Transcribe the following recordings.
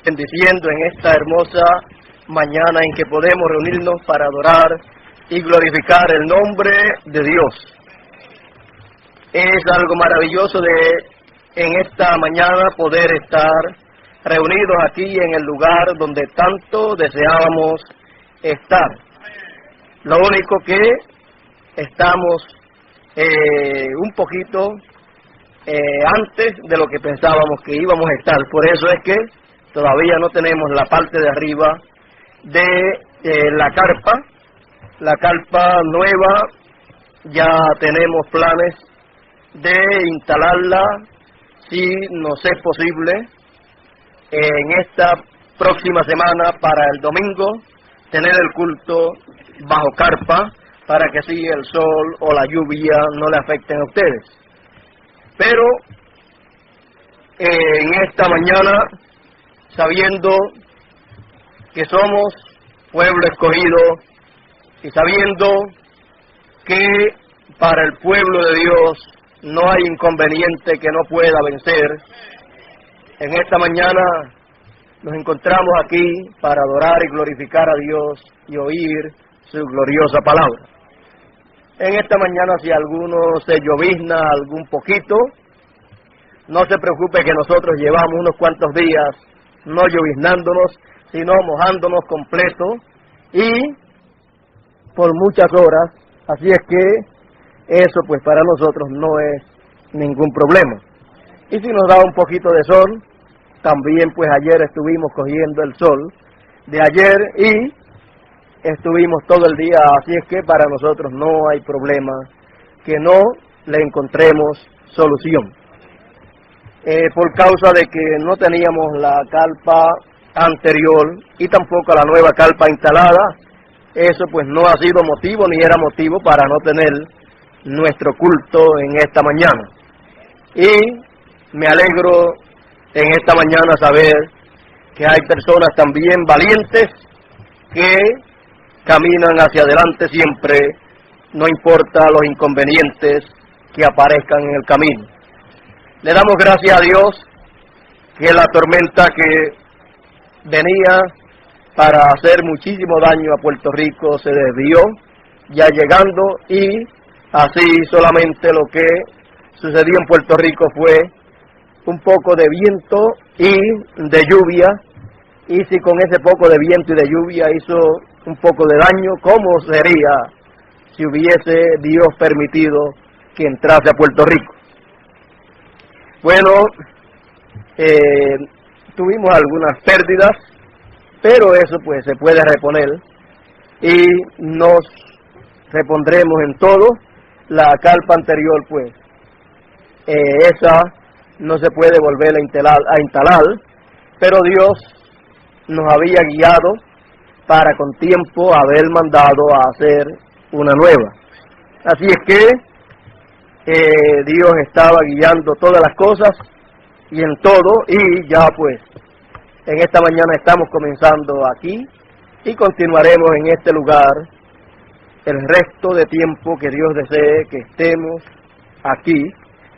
bendiciendo en esta hermosa mañana en que podemos reunirnos para adorar y glorificar el nombre de Dios. Es algo maravilloso en esta mañana poder estar reunidos aquí en el lugar donde tanto deseábamos estar. Lo único que estamos un poquito antes de lo que pensábamos que íbamos a estar. Por eso es que todavía no tenemos la parte de arriba de la carpa nueva. Ya tenemos planes de instalarla, si nos es posible, en esta próxima semana para el domingo, tener el culto bajo carpa, para que así el sol o la lluvia no le afecten a ustedes. Pero en esta mañana, sabiendo que somos pueblo escogido y sabiendo que para el pueblo de Dios no hay inconveniente que no pueda vencer, en esta mañana nos encontramos aquí para adorar y glorificar a Dios y oír su gloriosa palabra. En esta mañana, si alguno se llovizna algún poquito, no se preocupe que nosotros llevamos unos cuantos días no lloviznándonos, sino mojándonos completo y por muchas horas. Así es que eso pues para nosotros no es ningún problema. Y si nos da un poquito de sol, también pues ayer estuvimos cogiendo el sol de ayer y estuvimos todo el día, así es que para nosotros no hay problema que no le encontremos solución. Por causa de que no teníamos la carpa anterior y tampoco la nueva carpa instalada, eso pues no ha sido motivo ni era motivo para no tener nuestro culto en esta mañana. Y me alegro en esta mañana saber que hay personas también valientes que caminan hacia adelante siempre, no importa los inconvenientes que aparezcan en el camino. Le damos gracias a Dios que la tormenta que venía para hacer muchísimo daño a Puerto Rico se desvió, ya llegando, y así solamente lo que sucedió en Puerto Rico fue un poco de viento y de lluvia, y si con ese poco de viento y de lluvia hizo un poco de daño, ¿cómo sería si hubiese Dios permitido que entrase a Puerto Rico? Bueno, tuvimos algunas pérdidas, pero eso pues se puede reponer y nos repondremos en todo. La carpa anterior pues esa no se puede volver a instalar, pero Dios nos había guiado para con tiempo haber mandado a hacer una nueva. Así es que Dios estaba guiando todas las cosas y en todo, y ya pues en esta mañana estamos comenzando aquí y continuaremos en este lugar el resto de tiempo que Dios desee que estemos aquí,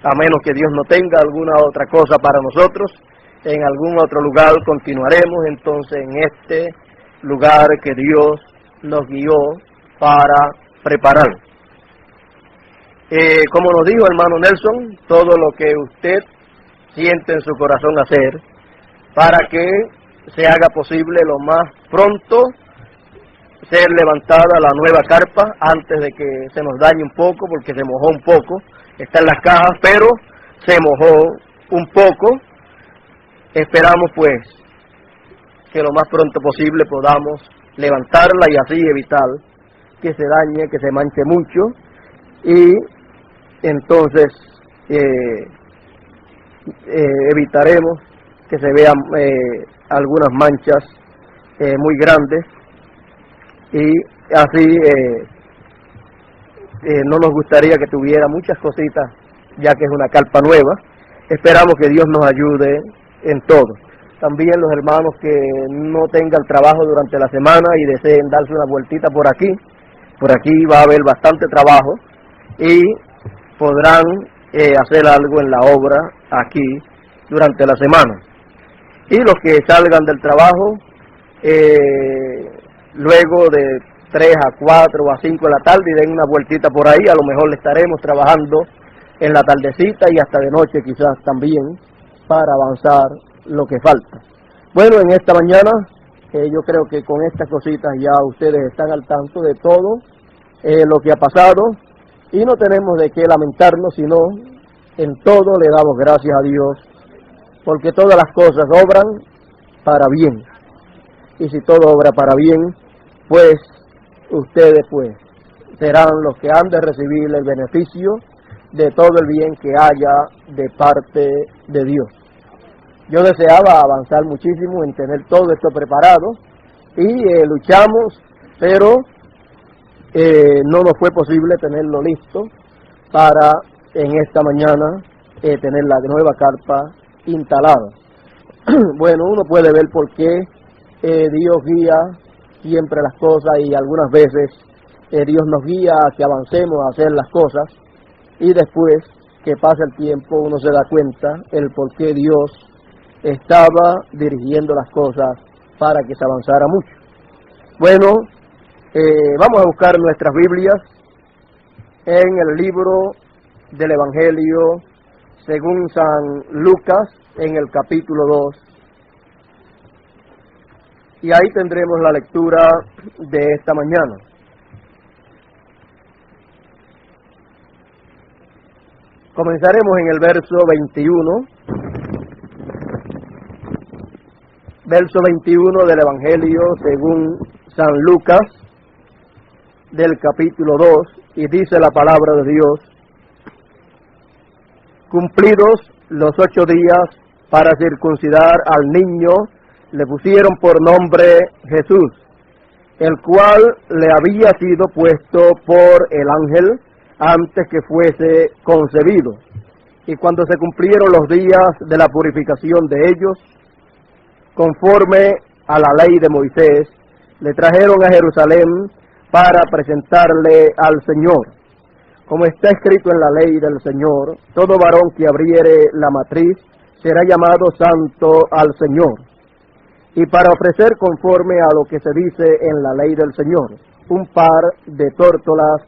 a menos que Dios no tenga alguna otra cosa para nosotros. En algún otro lugar continuaremos entonces en este lugar que Dios nos guió para preparar. Como nos dijo hermano Nelson, todo lo que usted siente en su corazón hacer para que se haga posible lo más pronto ser levantada la nueva carpa antes de que se nos dañe un poco, porque se mojó un poco, está en las cajas, pero se mojó un poco. Esperamos pues que lo más pronto posible podamos levantarla y así evitar que se dañe, que se manche mucho, y entonces evitaremos que se vean algunas manchas muy grandes, y así no nos gustaría que tuviera muchas cositas, ya que es una carpa nueva. Esperamos que Dios nos ayude en todo. También los hermanos que no tengan trabajo durante la semana y deseen darse una vueltita por aquí va a haber bastante trabajo y podrán hacer algo en la obra aquí durante la semana. y los que salgan del trabajo luego de 3 a 4 o a 5 de la tarde y den una vueltita por ahí, a lo mejor le estaremos trabajando en la tardecita y hasta de noche quizás también para avanzar lo que falta. Bueno, en esta mañana yo creo que con estas cositas ya ustedes están al tanto de todo lo que ha pasado y no tenemos de qué lamentarnos, sino en todo le damos gracias a Dios, porque todas las cosas obran para bien. Y si todo obra para bien, pues ustedes pues serán los que han de recibir el beneficio de todo el bien que haya de parte de Dios. Yo deseaba avanzar muchísimo en tener todo esto preparado y luchamos, pero no nos fue posible tenerlo listo para en esta mañana tener la nueva carpa instalada. Bueno, uno puede ver por qué Dios guía siempre las cosas y algunas veces Dios nos guía a que avancemos a hacer las cosas y después que pasa el tiempo uno se da cuenta el por qué Dios estaba dirigiendo las cosas para que se avanzara mucho. Bueno, vamos a buscar nuestras Biblias en el libro del Evangelio según San Lucas, en el capítulo 2, y ahí tendremos la lectura de esta mañana. Comenzaremos en el verso 21, del Evangelio según San Lucas, del capítulo 2, y dice la palabra de Dios: cumplidos los 8 días para circuncidar al niño, le pusieron por nombre Jesús, el cual le había sido puesto por el ángel antes que fuese concebido. Y cuando se cumplieron los días de la purificación de ellos, conforme a la ley de Moisés, le trajeron a Jerusalén para presentarle al Señor. Como está escrito en la ley del Señor, todo varón que abriere la matriz será llamado santo al Señor. Y para ofrecer conforme a lo que se dice en la ley del Señor, un par de tórtolas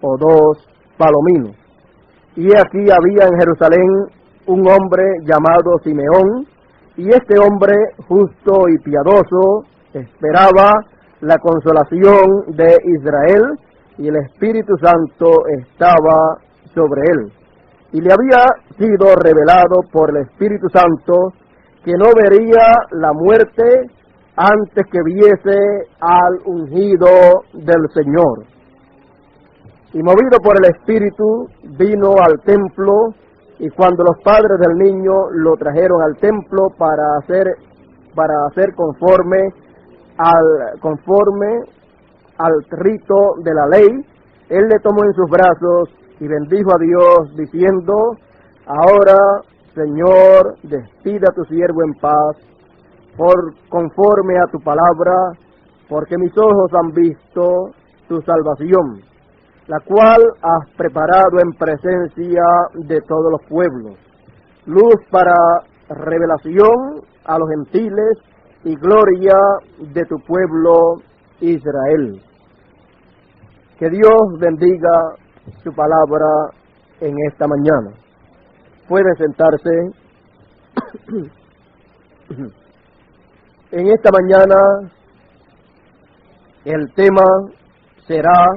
o 2 palominos. Y aquí había en Jerusalén un hombre llamado Simeón, y este hombre justo y piadoso esperaba la consolación de Israel, y el Espíritu Santo estaba sobre él. Y le había sido revelado por el Espíritu Santo que no vería la muerte antes que viese al ungido del Señor. Y movido por el Espíritu, vino al templo, y cuando los padres del niño lo trajeron al templo para hacer conforme al rito de la ley, él le tomó en sus brazos y bendijo a Dios diciendo: ahora, Señor, despide a tu siervo en paz, conforme a tu palabra, porque mis ojos han visto tu salvación, la cual has preparado en presencia de todos los pueblos, luz para revelación a los gentiles y gloria de tu pueblo Israel. Que Dios bendiga su palabra en esta mañana. Pueden sentarse. En esta mañana el tema será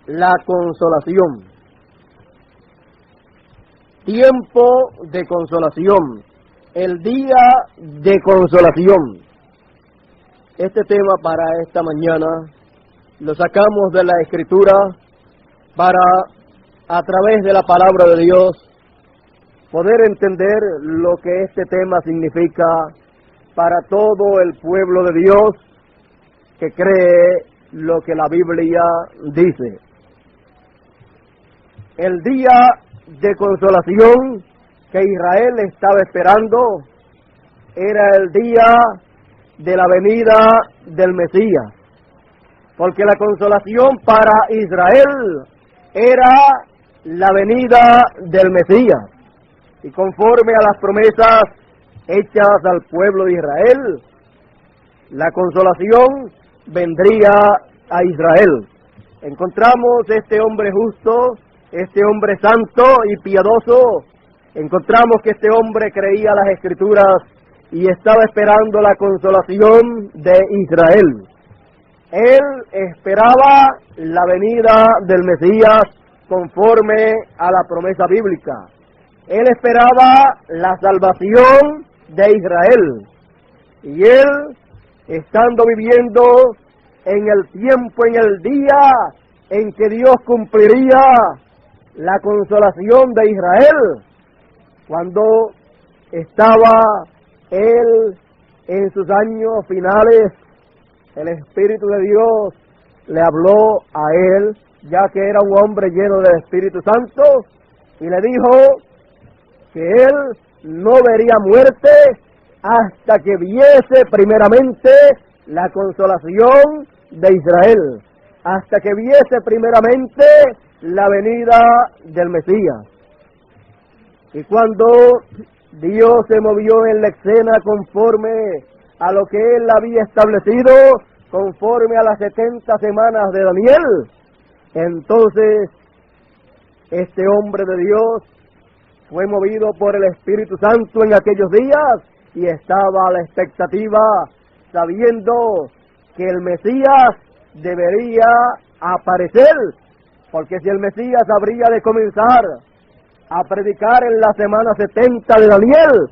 la consolación. Tiempo de consolación. El día de consolación. Este tema para esta mañana lo sacamos de la Escritura para, a través de la palabra de Dios, poder entender lo que este tema significa para todo el pueblo de Dios que cree lo que la Biblia dice. El día de consolación que Israel estaba esperando era el día de la venida del Mesías, porque la consolación para Israel era la venida del Mesías. y conforme a las promesas hechas al pueblo de Israel, la consolación vendría a Israel. Encontramos este hombre justo, este hombre santo y piadoso. Encontramos que este hombre creía las Escrituras y estaba esperando la consolación de Israel. Él esperaba la venida del Mesías conforme a la promesa bíblica. Él esperaba la salvación de Israel. Y él, estando viviendo en el tiempo, en el día en que Dios cumpliría la consolación de Israel, cuando estaba él en sus años finales, el Espíritu de Dios le habló a él, ya que era un hombre lleno del Espíritu Santo, y le dijo que él no vería muerte hasta que viese primeramente la consolación de Israel, hasta que viese primeramente la venida del Mesías. Y cuando Dios se movió en la escena conforme a lo que Él había establecido, conforme a las 70 semanas de Daniel, entonces este hombre de Dios fue movido por el Espíritu Santo en aquellos días y estaba a la expectativa, sabiendo que el Mesías debería aparecer, porque si el Mesías habría de comenzar a predicar en la semana 70 de Daniel,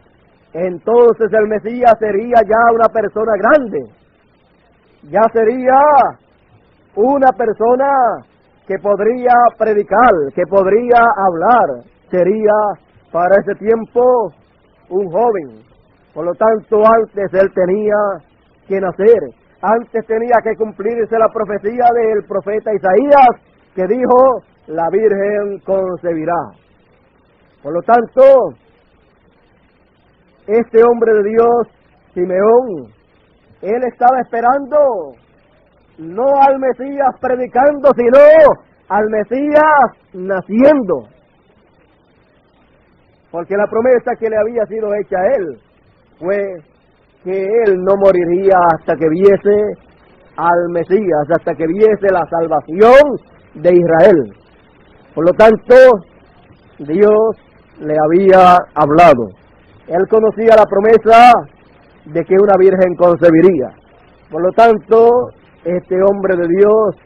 entonces el Mesías sería ya una persona grande, ya sería una persona que podría predicar, que podría hablar, sería para ese tiempo un joven. Por lo tanto, antes él tenía que nacer, antes tenía que cumplirse la profecía del profeta Isaías, que dijo, la Virgen concebirá. Por lo tanto, este hombre de Dios, Simeón, él estaba esperando no al Mesías predicando, sino al Mesías naciendo. Porque la promesa que le había sido hecha a él fue que él no moriría hasta que viese al Mesías, hasta que viese la salvación de Israel. Por lo tanto, Dios le había hablado. Él conocía la promesa de que una virgen concebiría. Por lo tanto, este hombre de Dios,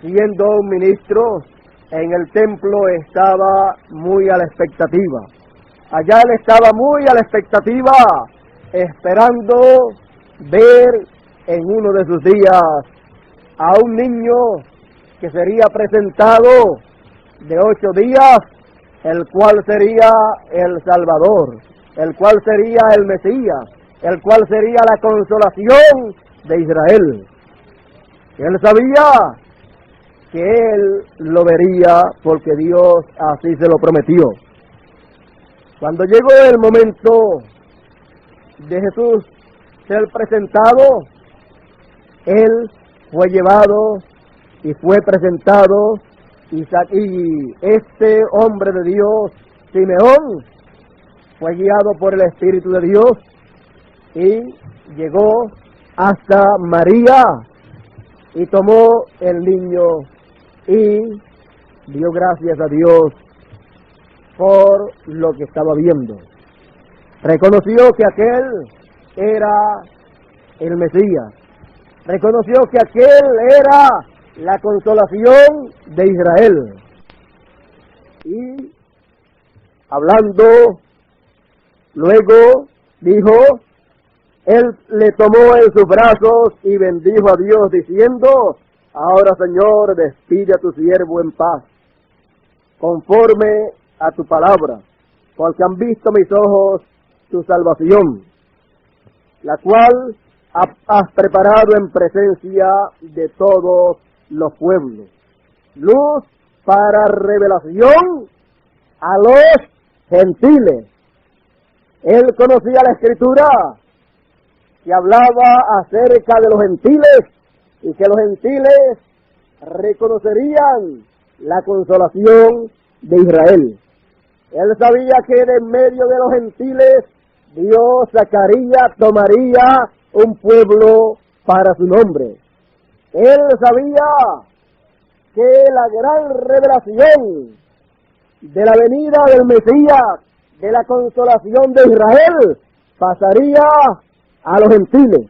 siendo un ministro en el templo, estaba muy a la expectativa. Allá él estaba muy a la expectativa, esperando ver en uno de sus días a un niño que sería presentado de 8 días, el cual sería el Salvador, el cual sería el Mesías, el cual sería la consolación de Israel. Él sabía que él lo vería porque Dios así se lo prometió. Cuando llegó el momento de Jesús ser presentado, él fue llevado y fue presentado, y este hombre de Dios, Simeón, fue guiado por el Espíritu de Dios y llegó hasta María y tomó el niño y dio gracias a Dios por lo que estaba viendo. Reconoció que aquel era el Mesías. Reconoció que aquel era la consolación de Israel. Y hablando, luego dijo, él le tomó en sus brazos y bendijo a Dios diciendo, ahora Señor, despide a tu siervo en paz, conforme a tu palabra, porque han visto mis ojos tu salvación, la cual has preparado en presencia de todos los pueblos, luz para revelación a los gentiles. Él conocía la Escritura que hablaba acerca de los gentiles y que los gentiles reconocerían la consolación de Israel. Él sabía que de en medio de los gentiles Dios tomaría un pueblo para su nombre. Él sabía que la gran revelación de la venida del Mesías, de la consolación de Israel, pasaría a los gentiles.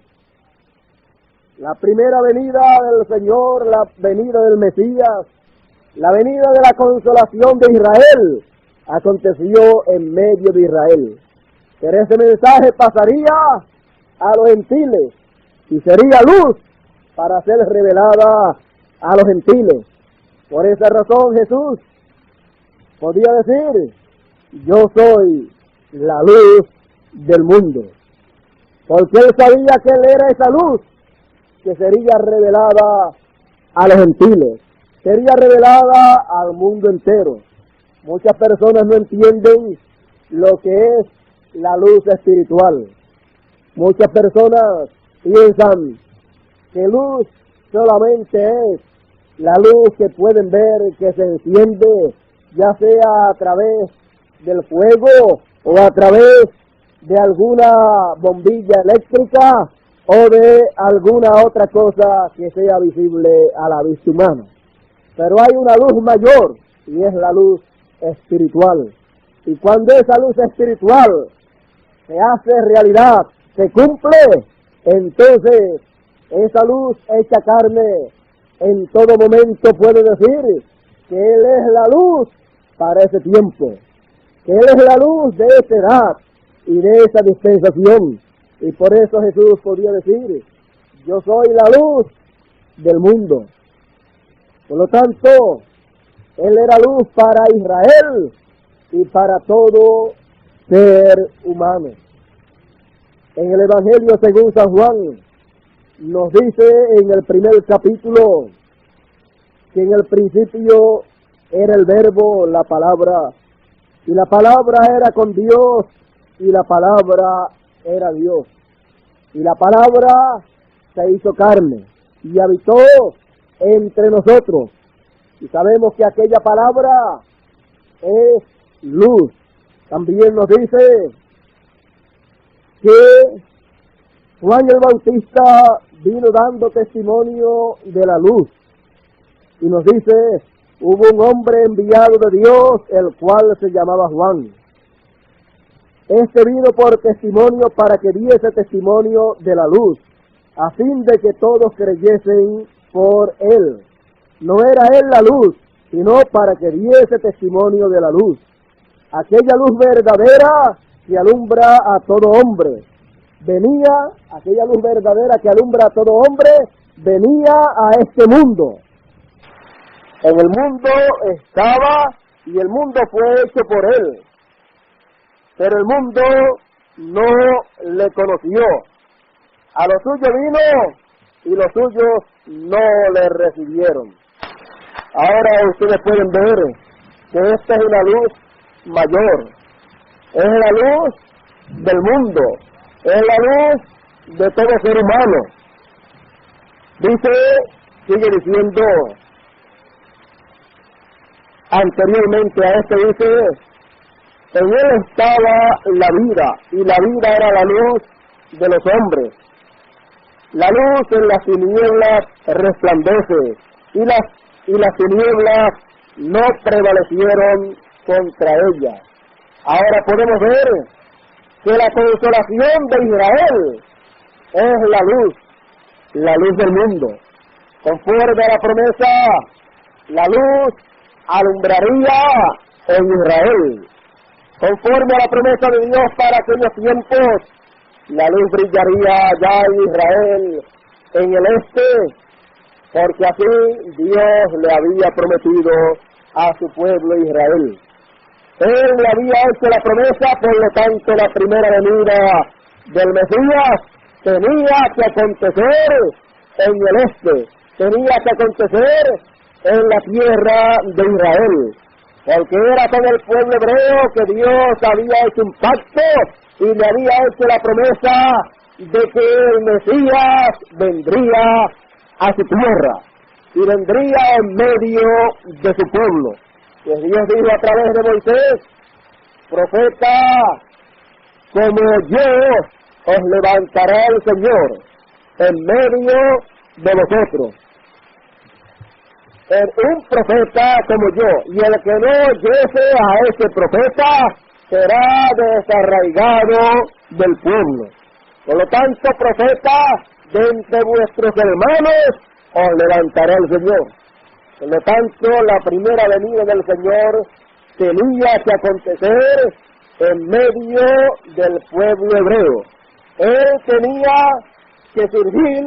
La primera venida del Señor, la venida del Mesías, la venida de la consolación de Israel, aconteció en medio de Israel. Pero ese mensaje pasaría a los gentiles y sería luz para ser revelada a los gentiles. Por esa razón Jesús podía decir: yo soy la luz del mundo, porque él sabía que él era esa luz que sería revelada a los gentiles, sería revelada al mundo entero. Muchas personas no entienden lo que es la luz espiritual. Muchas personas piensan que luz solamente es la luz que pueden ver, que se enciende, ya sea a través del fuego o a través de alguna bombilla eléctrica o de alguna otra cosa que sea visible a la vista humana. Pero hay una luz mayor y es la luz espiritual. Y cuando esa luz espiritual se hace realidad, se cumple, entonces esa luz hecha carne en todo momento puede decir que Él es la luz para ese tiempo, que Él es la luz de esa edad y de esa dispensación. Y por eso Jesús podía decir: yo soy la luz del mundo. Por lo tanto, Él era luz para Israel y para todo ser humano. En el Evangelio según San Juan nos dice en el primer capítulo que en el principio era el Verbo, la palabra, y la palabra era con Dios, y la palabra era Dios. Y la palabra se hizo carne y habitó entre nosotros. Y sabemos que aquella palabra es luz. También nos dice que Juan el Bautista vino dando testimonio de la luz. Y nos dice: hubo un hombre enviado de Dios, el cual se llamaba Juan. Este vino por testimonio para que diese testimonio de la luz, a fin de que todos creyesen por él. No era él la luz, sino para que diese testimonio de la luz. Aquella luz verdadera que alumbra a todo hombre. Aquella luz verdadera que alumbra a todo hombre, venía a este mundo. En el mundo estaba y el mundo fue hecho por él. Pero el mundo no le conoció. A lo suyo vino y los suyos no le recibieron. Ahora ustedes pueden ver que esta es una luz mayor. Es la luz del mundo. Es la luz de todo ser humano. Sigue diciendo anteriormente a esto, dice: en él estaba la vida, y la vida era la luz de los hombres. La luz en las tinieblas resplandece, y las tinieblas no prevalecieron contra ella. Ahora podemos ver que la consolación de Israel es la luz del mundo. Conforme a la promesa, la luz alumbraría en Israel. Conforme a la promesa de Dios para aquellos tiempos, la luz brillaría ya en Israel, en el este, porque así Dios le había prometido a su pueblo Israel. Él le había hecho la promesa, por lo tanto la primera venida del Mesías tenía que acontecer en el este, tenía que acontecer en la tierra de Israel, porque era con el pueblo hebreo que Dios había hecho un pacto y le había hecho la promesa de que el Mesías vendría a su tierra y vendría en medio de su pueblo. Pues Dios dijo a través de Moisés profeta como yo os levantará el Señor en medio de vosotros. Un profeta como yo, y el que no oyese a ese profeta será desarraigado del pueblo. Por lo tanto, profeta, de entre vuestros hermanos os levantará el Señor. Por lo tanto, la primera venida del Señor tenía que acontecer en medio del pueblo hebreo. Él tenía que surgir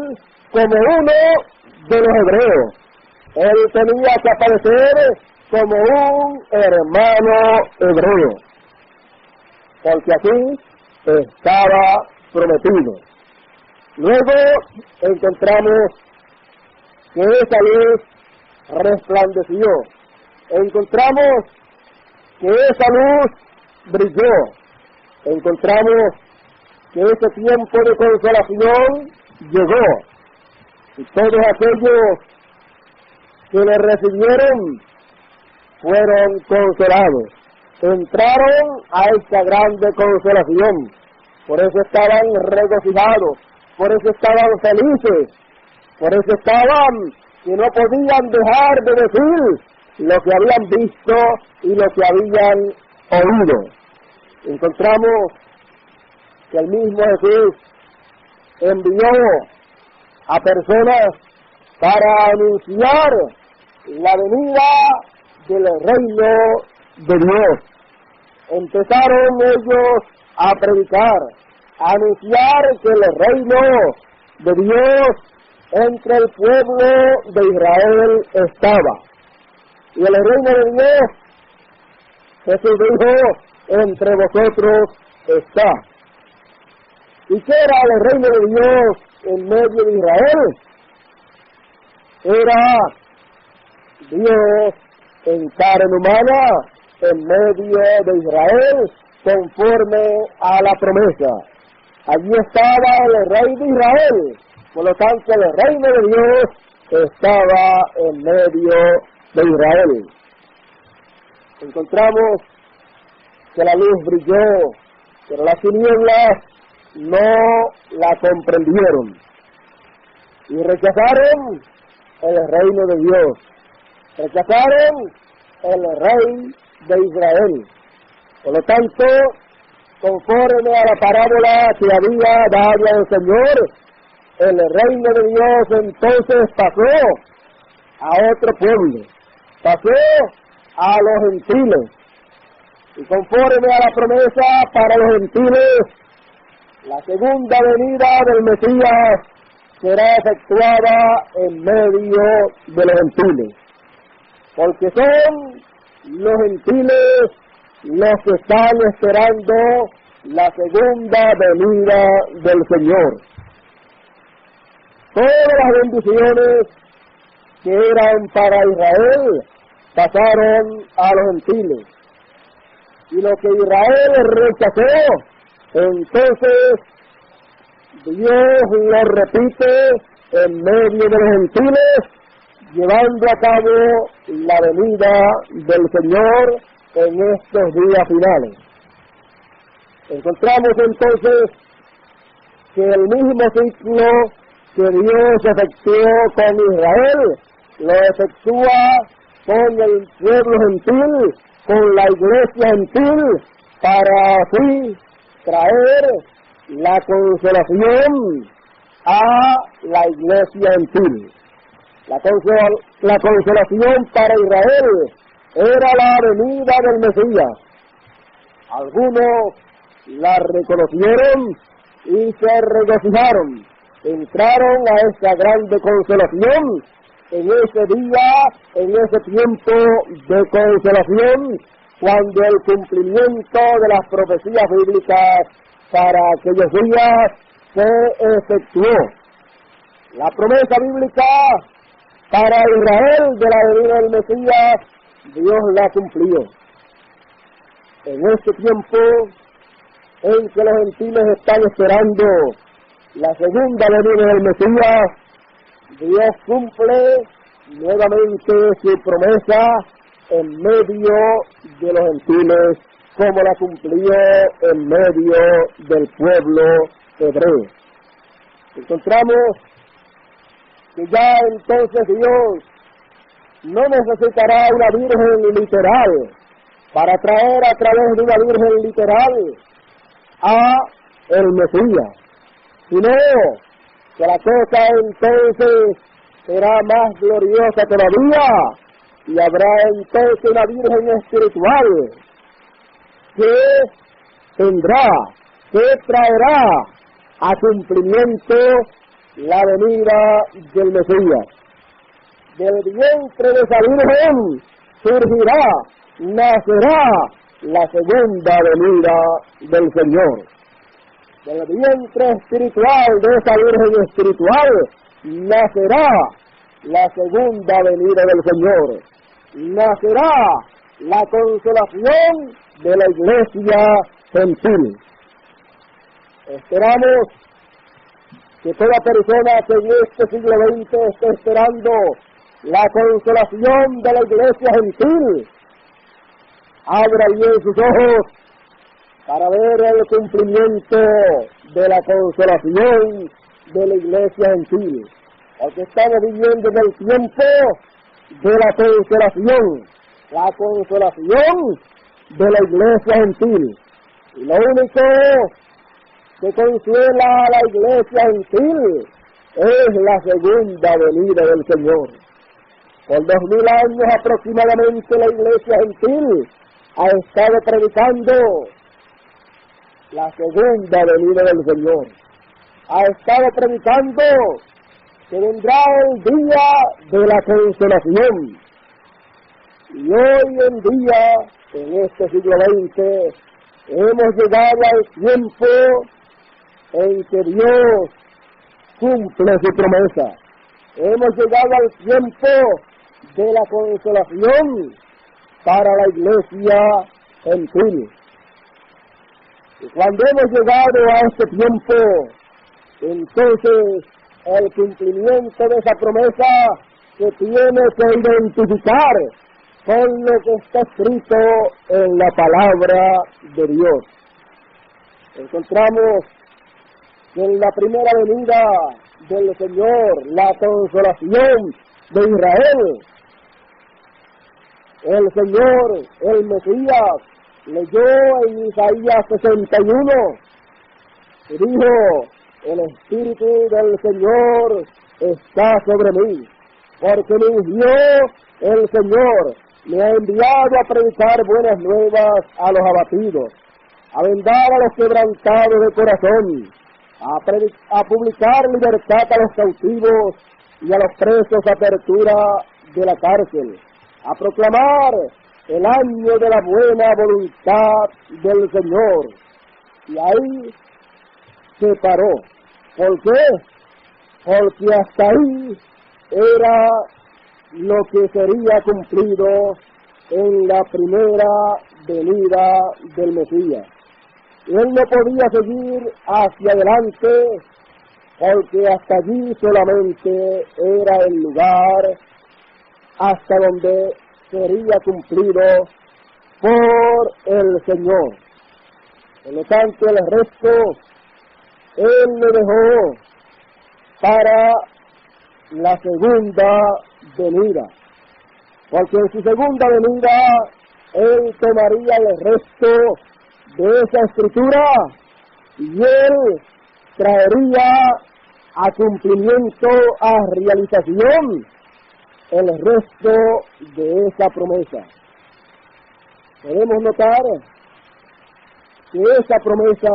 como uno de los hebreos. Él tenía que aparecer como un hermano hebreo, porque así estaba prometido. Luego encontramos que esa luz resplandeció. Encontramos que esa luz brilló. Encontramos que ese tiempo de consolación llegó. Y todos aquellos que le recibieron fueron consolados. Entraron a esta grande consolación. Por eso estaban regocijados. Por eso estaban felices. Por eso estaban que no podían dejar de decir lo que habían visto y lo que habían oído. Encontramos que el mismo Jesús envió a personas para anunciar la venida del reino de Dios. Empezaron ellos a predicar, a anunciar que el reino de Dios entre el pueblo de Israel estaba. Y el reino de Dios, Jesús dijo, entre vosotros está. ¿Y qué era el reino de Dios en medio de Israel? Era Dios en carne humana en medio de Israel, conforme a la promesa. Allí estaba el rey de Israel, por lo tanto el reino de Dios estaba en medio de Israel. Encontramos que la luz brilló, pero las tinieblas no la comprendieron y rechazaron el reino de Dios, rechazaron el rey de Israel. Por lo tanto, conforme a la parábola que había dado el Señor, el reino de Dios entonces pasó a otro pueblo, pasó a los gentiles, y conforme a la promesa para los gentiles, la segunda venida del Mesías será efectuada en medio de los gentiles, porque son los gentiles los que están esperando la segunda venida del Señor. Todas las bendiciones que eran para Israel pasaron a los gentiles, y lo que Israel rechazó, entonces Dios lo repite en medio de los gentiles, llevando a cabo la venida del Señor en estos días finales. Encontramos entonces que el mismo ciclo que Dios efectuó con Israel, lo efectúa con el pueblo gentil, con la iglesia gentil, para así traer la consolación a la iglesia gentil. La consolación para Israel era la venida del Mesías. Algunos la reconocieron y se regocijaron, entraron a esa grande consolación en ese día, en ese tiempo de consolación, cuando el cumplimiento de las profecías bíblicas para aquellos días se efectuó. La promesa bíblica para Israel de la venida del Mesías, Dios la cumplió. En este tiempo en que los gentiles están esperando la segunda venida del Mesías, Dios cumple nuevamente su promesa en medio de los gentiles como la cumplió en medio del pueblo hebreo. Encontramos que ya entonces Dios no necesitará una virgen literal para traer a través de una virgen literal a el Mesías, sino que la cosa entonces será más gloriosa todavía y habrá entonces una virgen espiritual que tendrá, que traerá a cumplimiento la venida del Mesías. Del vientre de esa virgen surgirá, nacerá la segunda venida del Señor. Del vientre espiritual de esa virgen espiritual nacerá la segunda venida del Señor. Nacerá la consolación de la iglesia gentil. Esperamos que toda persona que en este siglo XX esté esperando la consolación de la iglesia gentil abra bien sus ojos para ver el cumplimiento de la consolación de la iglesia gentil, porque estamos viviendo en el tiempo de la consolación de la iglesia gentil. Y lo único que consuela a la iglesia gentil es la segunda venida del Señor. Por 2000 años aproximadamente la iglesia gentil ha estado predicando la segunda venida del Señor. Ha estado predicando que vendrá el día de la consolación. Y hoy en día, en este siglo XX, hemos llegado al tiempo en que Dios cumple su promesa. Hemos llegado al tiempo de la consolación para la iglesia gentil. Y cuando hemos llegado a este tiempo, entonces el cumplimiento de esa promesa se tiene que identificar con lo que está escrito en la palabra de Dios. Encontramos que en la primera venida del Señor, la consolación de Israel, el Señor, el Mesías, leyó en Isaías 61 y dijo: el Espíritu del Señor está sobre mí, porque me ungió el Señor, me ha enviado a predicar buenas nuevas a los abatidos, a vendar a los quebrantados de corazón, a publicar libertad a los cautivos y a los presos apertura de la cárcel, a proclamar el año de la buena voluntad del Señor. Y ahí se paró. ¿Por qué? Porque hasta ahí era lo que sería cumplido en la primera venida del Mesías. Él no podía seguir hacia adelante porque hasta allí solamente era el lugar hasta donde sería cumplido por el Señor. Por lo tanto, el resto Él le dejó para la segunda venida, porque en su segunda venida Él tomaría el resto de esa escritura y Él traería a cumplimiento, a realización, el resto de esa promesa. Podemos notar que esa promesa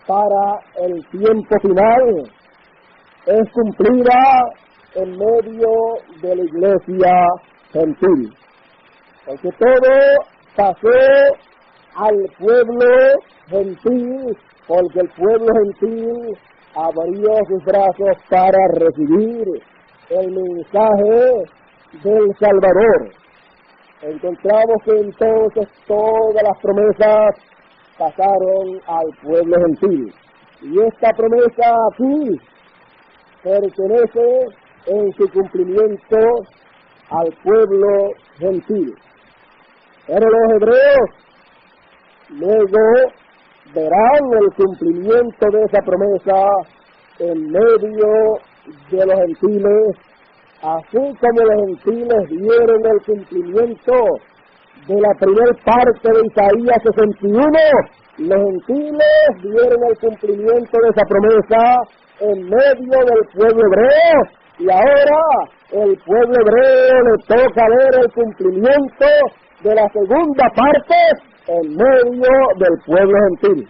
para el tiempo final es cumplida en medio de la iglesia gentil, porque todo pasó al pueblo gentil, porque el pueblo gentil abrió sus brazos para recibir el mensaje del Salvador. Encontramos que entonces todas las promesas pasaron al pueblo gentil. Y esta promesa aquí pertenece en su cumplimiento al pueblo gentil. Pero los hebreos luego verán el cumplimiento de esa promesa en medio de los gentiles, así como los gentiles vieron el cumplimiento de la primera parte de Isaías 61, los gentiles vieron el cumplimiento de esa promesa en medio del pueblo hebreo, y ahora el pueblo hebreo le toca ver el cumplimiento de la segunda parte en medio del pueblo gentil.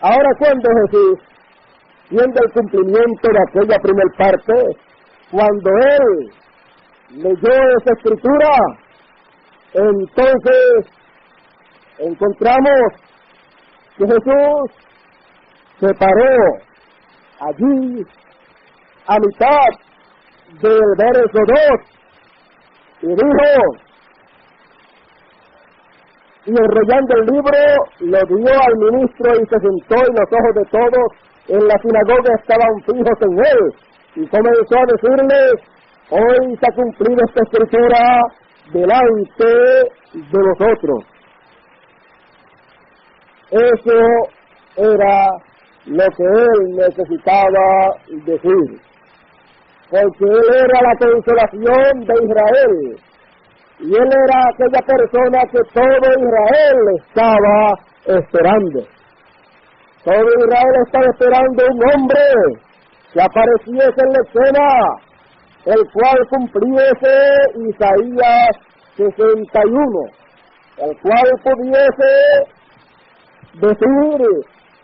Ahora, cuando Jesús, viendo el cumplimiento de aquella primera parte, cuando él leyó esa escritura, entonces encontramos que Jesús se paró allí a mitad del verso 2 y dijo, y enrollando el libro lo dio al ministro y se sentó, y los ojos de todos en la sinagoga estaban fijos en él, y comenzó a decirles, hoy se ha cumplido esta escritura delante de vosotros. Eso era lo que él necesitaba decir, porque él era la consolación de Israel, y él era aquella persona que todo Israel estaba esperando. Todo Israel estaba esperando un hombre que apareciese en la escena, el cual cumpliese Isaías 61, el cual pudiese decir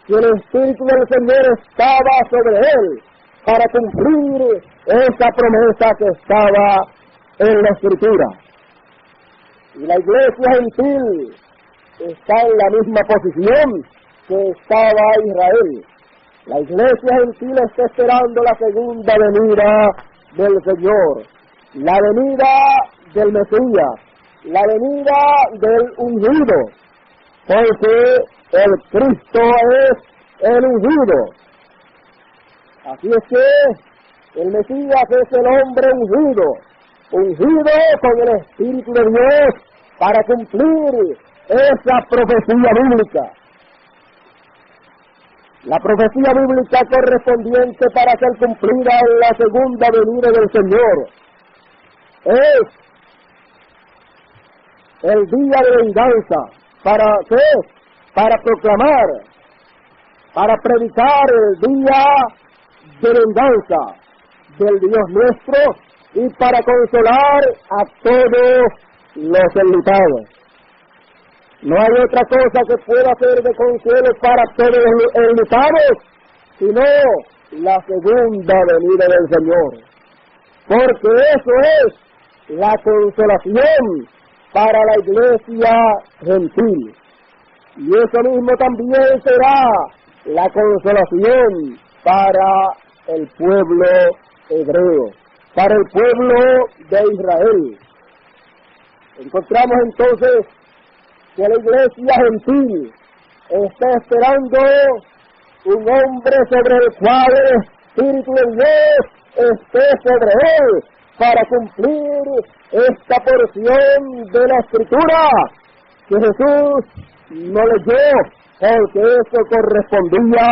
que el Espíritu del Señor estaba sobre él para cumplir esa promesa que estaba en la Escritura. Y la iglesia gentil está en la misma posición que estaba Israel. La iglesia gentil está esperando la segunda venida del Señor, la venida del Mesías, la venida del ungido, porque el Cristo es el ungido. Así es que el Mesías es el hombre ungido con el Espíritu de Dios para cumplir esa profecía bíblica. La profecía bíblica correspondiente para ser cumplida en la segunda venida del Señor es el día de venganza. ¿Para qué? Para proclamar, para predicar el día de venganza del Dios nuestro y para consolar a todos los enlutados. No hay otra cosa que pueda ser de consuelo para todos los enlutados, sino la segunda venida del Señor. Porque eso es la consolación para la iglesia gentil. Y eso mismo también será la consolación para el pueblo hebreo, para el pueblo de Israel. Encontramos entonces que la iglesia gentil está esperando un hombre sobre el cual el Espíritu de Dios esté sobre él para cumplir esta porción de la Escritura que Jesús no leyó, porque eso correspondía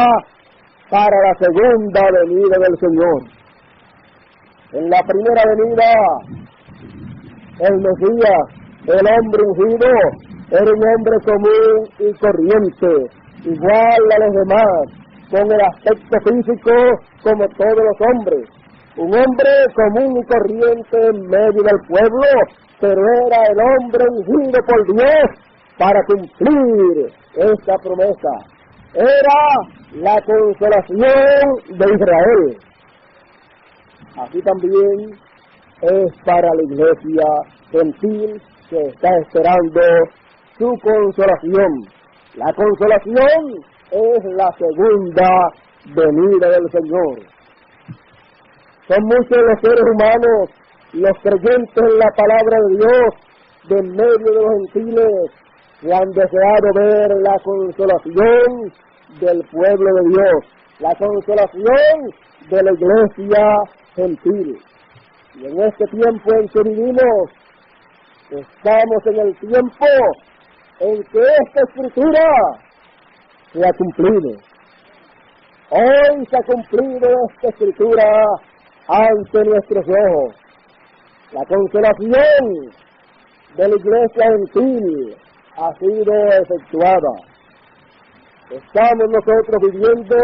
para la segunda venida del Señor. En la primera venida, el Mesías, el hombre ungido, era un hombre común y corriente, igual a los demás, con el aspecto físico como todos los hombres. Un hombre común y corriente en medio del pueblo, pero era el hombre ungido por Dios para cumplir esta promesa. Era la consolación de Israel. Así también es para la iglesia gentil que está esperando su consolación. La consolación es la segunda venida del Señor. Son muchos los seres humanos, los creyentes en la palabra de Dios, de en medio de los gentiles, que han deseado ver la consolación del pueblo de Dios, la consolación de la iglesia gentil. Y en este tiempo en que vivimos, Estamos en el tiempo en que esta escritura se ha cumplido. Hoy se ha cumplido esta escritura ante nuestros ojos. La consolación de la iglesia gentil ha sido efectuada. Estamos nosotros viviendo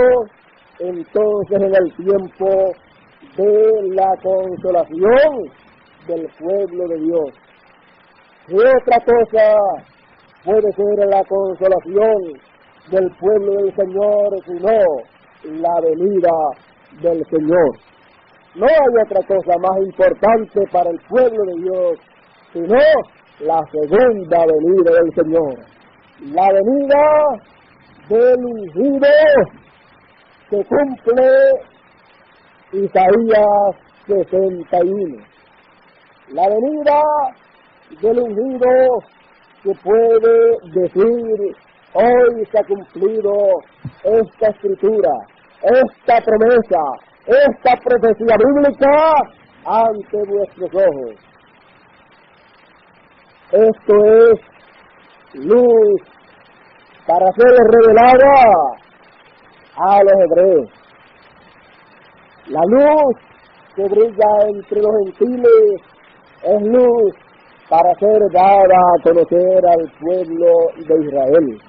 entonces en el tiempo de la consolación del pueblo de Dios. ¿Qué otra cosa puede ser la consolación del pueblo del Señor sino la venida del Señor? No hay otra cosa más importante para el pueblo de Dios sino la segunda venida del Señor, la venida del ungido que cumple Isaías 61, la venida del ungido que puede decir: hoy se ha cumplido esta escritura, esta promesa, esta profecía bíblica ante vuestros ojos. Esto es luz para ser revelada a los hebreos. La luz que brilla entre los gentiles es luz para ser dada a conocer al pueblo de Israel.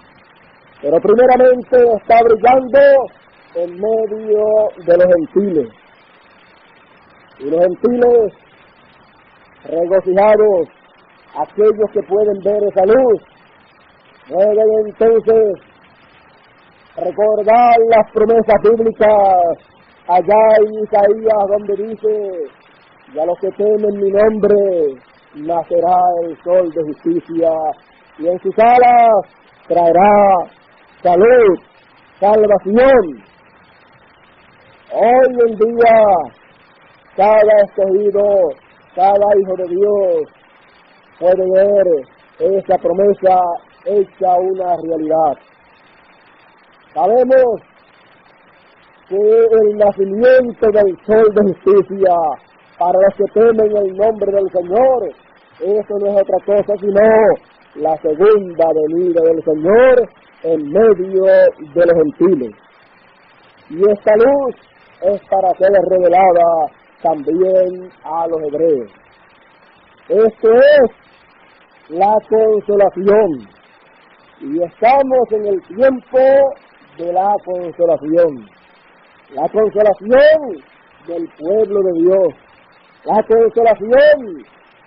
Pero primeramente está brillando en medio de los gentiles. Y los gentiles, regocijados, aquellos que pueden ver esa luz, deben entonces recordar las promesas bíblicas allá en Isaías, donde dice: y a los que temen mi nombre nacerá el sol de justicia, y en sus alas traerá salud, salvación. Hoy en día, cada escogido, cada hijo de Dios puede ver esa promesa hecha una realidad. Sabemos que el nacimiento del sol de justicia para los que temen el nombre del Señor, eso no es otra cosa sino la segunda venida del Señor en medio de los gentiles. Y esta luz es para ser revelada también a los hebreos. Esto es la consolación. Y estamos en el tiempo de la consolación. La consolación del pueblo de Dios. La consolación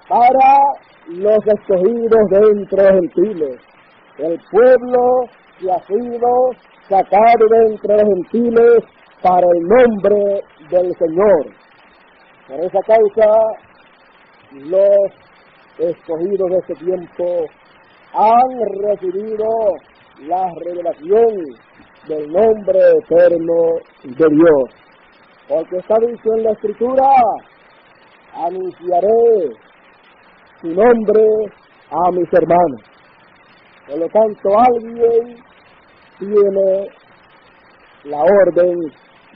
para los escogidos de entre los gentiles. El pueblo que ha sido sacado de entre los gentiles para el nombre del Señor. Por esa causa, los escogidos de este tiempo han recibido la revelación del nombre eterno de Dios. Porque está dicho en la Escritura: anunciaré su nombre a mis hermanos. Por lo tanto, alguien tiene la orden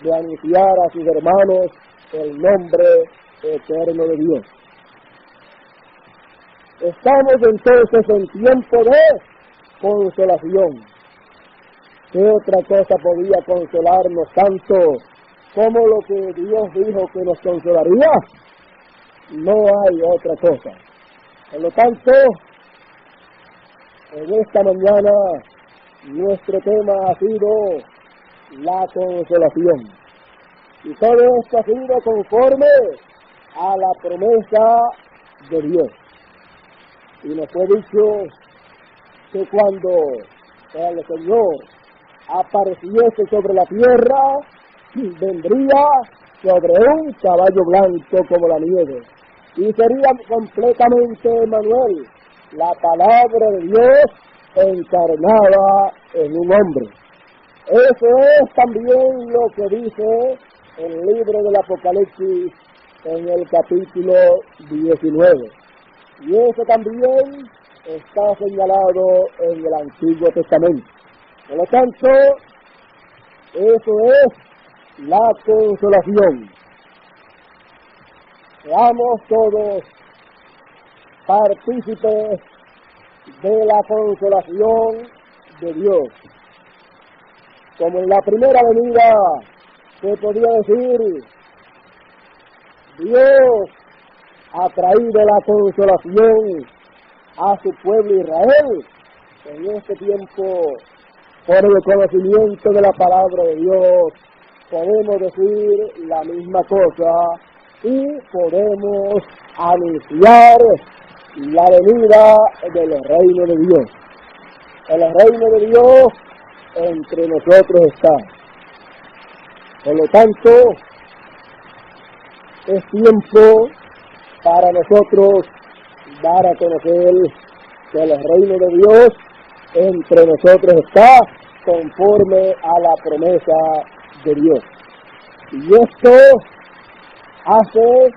de anunciar a sus hermanos el nombre eterno de Dios. Estamos entonces en tiempo de consolación. ¿Qué otra cosa podía consolarnos tanto como lo que Dios dijo que nos consolaría? No hay otra cosa. Por lo tanto, en esta mañana nuestro tema ha sido la consolación. Y todo esto ha sido conforme a la promesa de Dios. Y nos fue dicho que cuando el Señor apareciese sobre la tierra, vendría sobre un caballo blanco como la nieve. Y sería completamente Emmanuel, la palabra de Dios encarnada en un hombre. Eso es también lo que dice el libro del Apocalipsis en el capítulo 19. Y eso también está señalado en el Antiguo Testamento. Por lo tanto, eso es la consolación. Seamos todos partícipes de la consolación de Dios. Como en la primera venida se podía decir, Dios ha traído la consolación a su pueblo Israel. En este tiempo, por el conocimiento de la palabra de Dios, podemos decir la misma cosa y podemos anunciar la venida del reino de Dios. El reino de Dios entre nosotros está. Por lo tanto, es tiempo para nosotros dar a conocer que el reino de Dios entre nosotros está conforme a la promesa de Dios. Y esto hace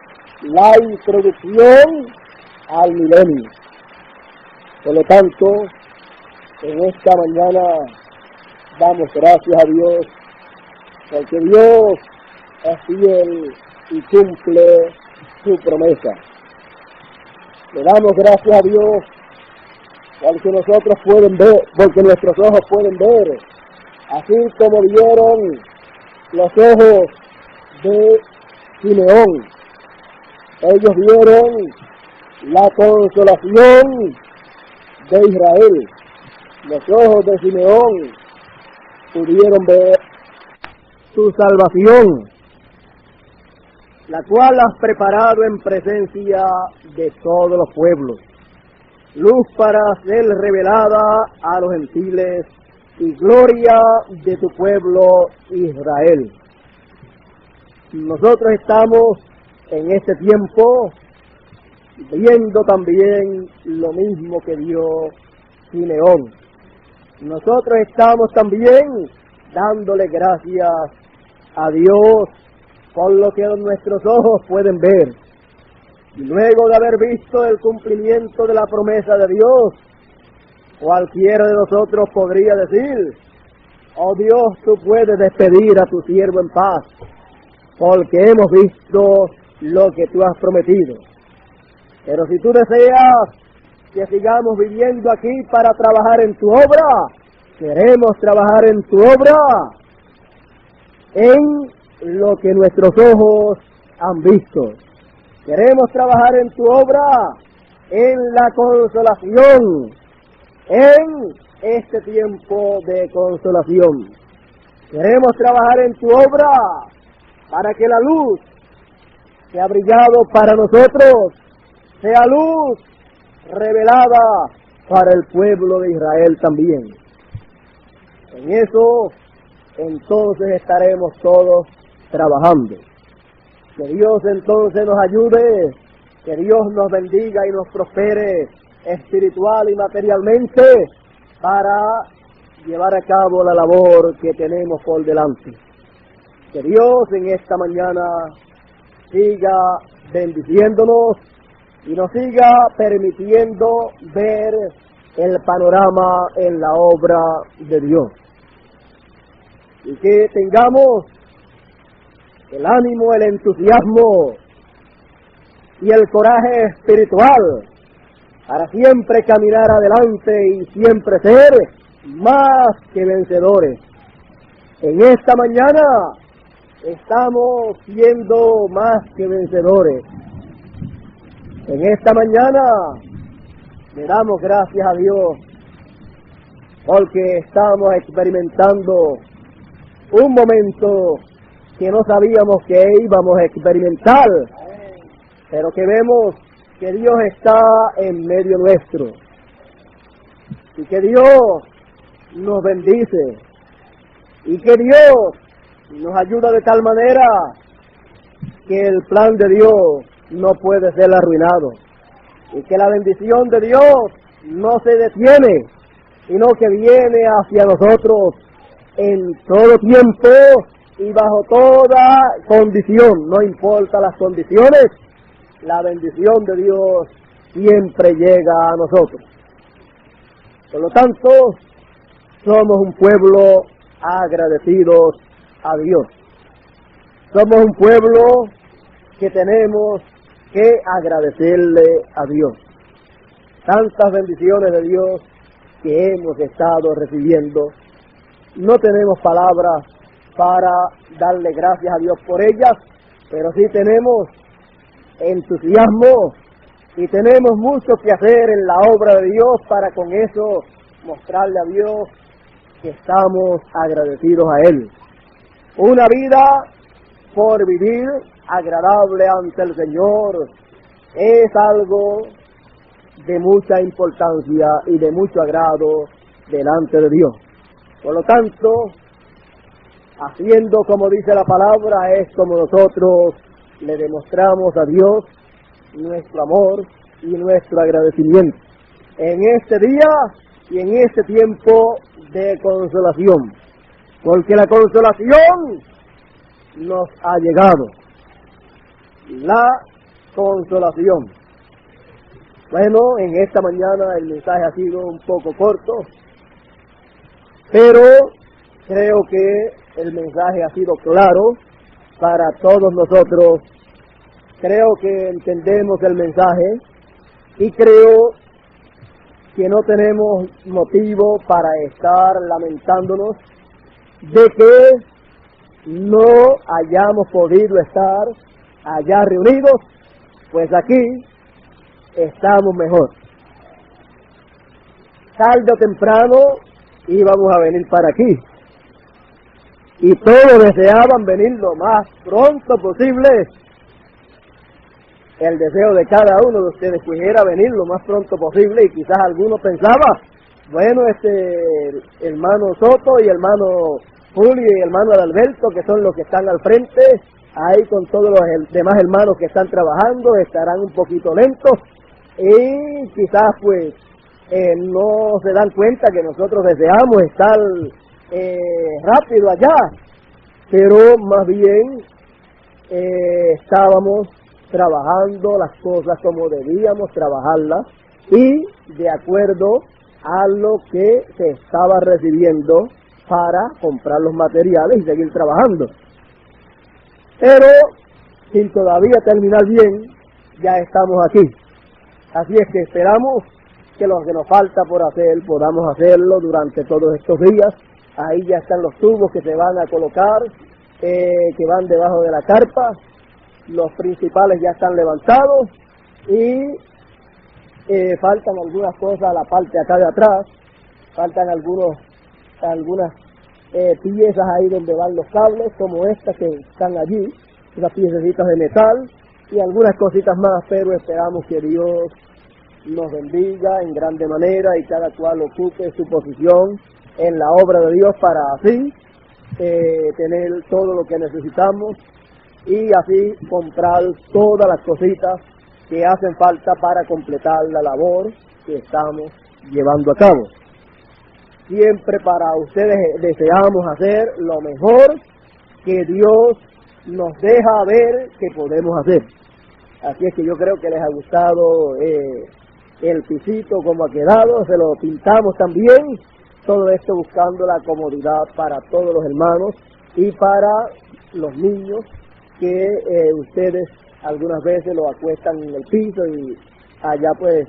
la introducción al milenio. Por lo tanto, en esta mañana damos gracias a Dios porque Dios es fiel y cumple su promesa. Le damos gracias a Dios porque nosotros pueden ver, porque nuestros ojos pueden ver, así como vieron los ojos de Simeón. Ellos vieron la consolación de Israel. Los ojos de Simeón pudieron ver su salvación, la cual has preparado en presencia de todos los pueblos, luz para ser revelada a los gentiles y gloria de tu pueblo Israel. Nosotros estamos en este tiempo viendo también lo mismo que vio Simeón. Nosotros estamos también dándole gracias a Dios por lo que nuestros ojos pueden ver. Y luego de haber visto el cumplimiento de la promesa de Dios, cualquiera de nosotros podría decir, oh Dios, tú puedes despedir a tu siervo en paz, porque hemos visto lo que tú has prometido. Pero si tú deseas que sigamos viviendo aquí para trabajar en tu obra, queremos trabajar en tu obra, en lo que nuestros ojos han visto. Queremos trabajar en tu obra, en la consolación, en este tiempo de consolación. Queremos trabajar en tu obra para que la luz que ha brillado para nosotros sea luz revelada para el pueblo de Israel también. En eso, entonces estaremos todos trabajando. Que Dios entonces nos ayude, que Dios nos bendiga y nos prospere espiritual y materialmente para llevar a cabo la labor que tenemos por delante. Que Dios en esta mañana siga bendiciéndonos y nos siga permitiendo ver el panorama en la obra de Dios. Y que tengamos el ánimo, el entusiasmo y el coraje espiritual para siempre caminar adelante y siempre ser más que vencedores. En esta mañana estamos siendo más que vencedores. En esta mañana le damos gracias a Dios porque estamos experimentando un momento que no sabíamos que íbamos a experimentar, pero que vemos que Dios está en medio nuestro y que Dios nos bendice y que Dios nos ayuda de tal manera que el plan de Dios no puede ser arruinado y que la bendición de Dios no se detiene, sino que viene hacia nosotros en todo tiempo y bajo toda condición. No importa las condiciones, la bendición de Dios siempre llega a nosotros. Por lo tanto, somos un pueblo agradecidos a Dios. Somos un pueblo que tenemos que agradecerle a Dios. tantas bendiciones de Dios que hemos estado recibiendo. No tenemos palabras para darle gracias a Dios por ellas, pero sí tenemos entusiasmo y tenemos mucho que hacer en la obra de Dios para con eso mostrarle a Dios que estamos agradecidos a Él. Una vida por vivir agradable ante el Señor es algo de mucha importancia y de mucho agrado delante de Dios. Por lo tanto, haciendo como dice la palabra, es como nosotros le demostramos a Dios nuestro amor y nuestro agradecimiento en este día y en este tiempo de consolación, porque la consolación nos ha llegado. La consolación. Bueno, en esta mañana el mensaje ha sido un poco corto, pero creo que el mensaje ha sido claro para todos nosotros. Creo que entendemos el mensaje y creo que no tenemos motivo para estar lamentándonos de que no hayamos podido estar allá reunidos, pues aquí estamos mejor. Tarde o temprano íbamos a venir para aquí y todos deseaban venir lo más pronto posible. El deseo de cada uno de ustedes pudiera venir lo más pronto posible, y quizás alguno pensaba, bueno, hermano Soto y hermano Julio y hermano Adalberto, que son los que están al frente, ahí con todos los demás hermanos que están trabajando, estarán un poquito lentos y quizás pues no se dan cuenta que nosotros deseamos estar rápido allá, pero más bien estábamos trabajando las cosas como debíamos trabajarlas y de acuerdo a lo que se estaba recibiendo para comprar los materiales y seguir trabajando. Pero sin todavía terminar bien, ya estamos aquí. Así es que esperamos que lo que nos falta por hacer podamos hacerlo durante todos estos días. Ahí ya están los tubos que se van a colocar, que van debajo de la carpa. Los principales ya están levantados y faltan algunas cosas a la parte acá de atrás, faltan algunas piezas ahí donde van los cables, como estas que están allí, esas piececitas de metal y algunas cositas más, pero esperamos que Dios nos bendiga en grande manera y cada cual ocupe su posición en la obra de Dios para así tener todo lo que necesitamos y así comprar todas las cositas que hacen falta para completar la labor que estamos llevando a cabo. Siempre para ustedes deseamos hacer lo mejor que Dios nos deja ver que podemos hacer. Así es que yo creo que les ha gustado el pisito como ha quedado, se lo pintamos también, todo esto buscando la comodidad para todos los hermanos y para los niños que ustedes algunas veces lo acuestan en el piso y allá pues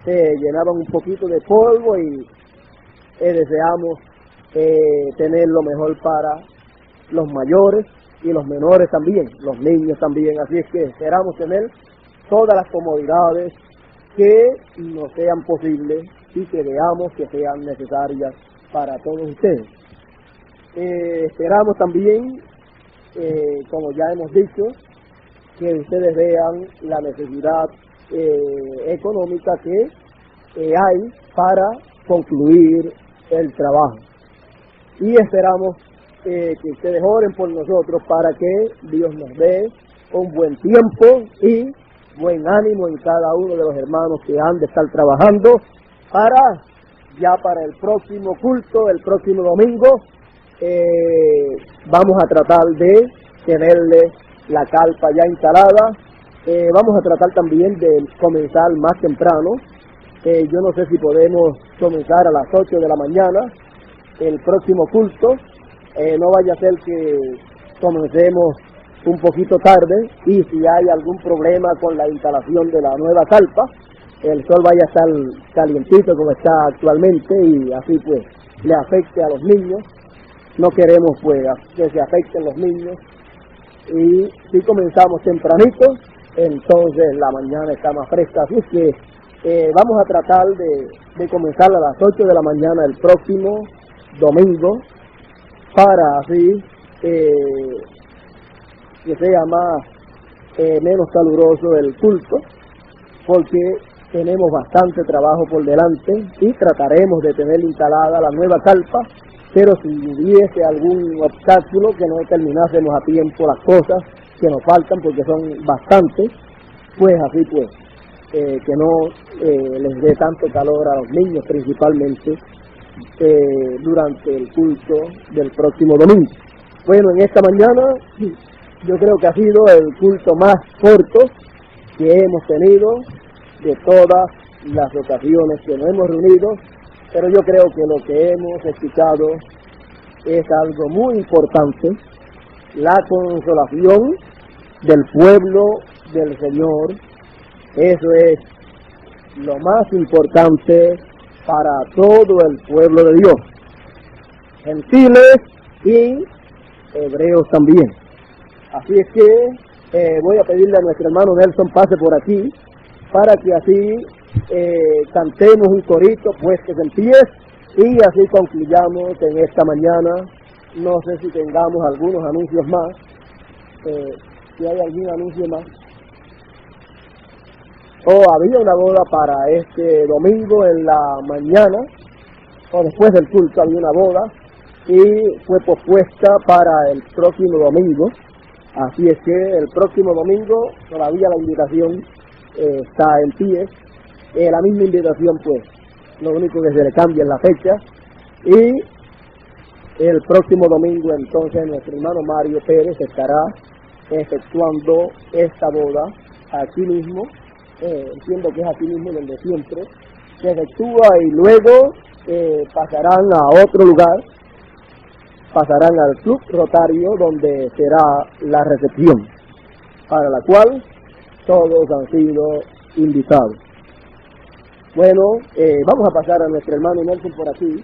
se llenaban un poquito de polvo y deseamos tener lo mejor para los mayores y los menores también, los niños también, así es que esperamos tener todas las comodidades que nos sean posibles y que veamos que sean necesarias para todos ustedes. Esperamos también, como ya hemos dicho, que ustedes vean la necesidad económica que hay para concluir el trabajo. Y esperamos que ustedes oren por nosotros para que Dios nos dé un buen tiempo y buen ánimo en cada uno de los hermanos que han de estar trabajando para el próximo culto, el próximo domingo. Vamos a tratar de tenerle la carpa ya instalada. Vamos a tratar también de comenzar más temprano. Yo no sé si podemos comenzar a las 8 de la mañana el próximo culto. No vaya a ser que comencemos un poquito tarde y si hay algún problema con la instalación de la nueva carpa, el sol vaya a estar calientito como está actualmente y así pues le afecte a los niños. No queremos pues que se afecten los niños, y si comenzamos tempranito, entonces la mañana está más fresca. Así es que vamos a tratar de comenzar a las 8 de la mañana el próximo domingo, para así que sea menos caluroso el culto, porque tenemos bastante trabajo por delante y trataremos de tener instalada la nueva carpa, pero si hubiese algún obstáculo, que no terminásemos a tiempo las cosas que nos faltan, porque son bastantes, pues así pues, que no les dé tanto calor a los niños principalmente durante el culto del próximo domingo. Bueno, en esta mañana yo creo que ha sido el culto más corto que hemos tenido de todas las ocasiones que nos hemos reunido, pero yo creo que lo que hemos escuchado es algo muy importante: la consolación del pueblo del Señor. Eso es lo más importante para todo el pueblo de Dios, gentiles y hebreos también. Así es que voy a pedirle a nuestro hermano Nelson pase por aquí, para que así cantemos un corito, puestos en pies, y así concluyamos en esta mañana. No sé si tengamos algunos anuncios más, si hay algún anuncio más. Había una boda para este domingo en la mañana, o después del culto había una boda, y fue pospuesta para el próximo domingo. Así es que el próximo domingo todavía la invitación está en pie, la misma invitación pues, lo único que se le cambia es la fecha, y el próximo domingo entonces nuestro hermano Mario Pérez estará efectuando esta boda aquí mismo. Entiendo que es aquí mismo donde siempre se efectúa, y luego pasarán a otro lugar, pasarán al Club Rotario, donde será la recepción, para la cual todos han sido invitados. Bueno, vamos a pasar a nuestro hermano Nelson por aquí.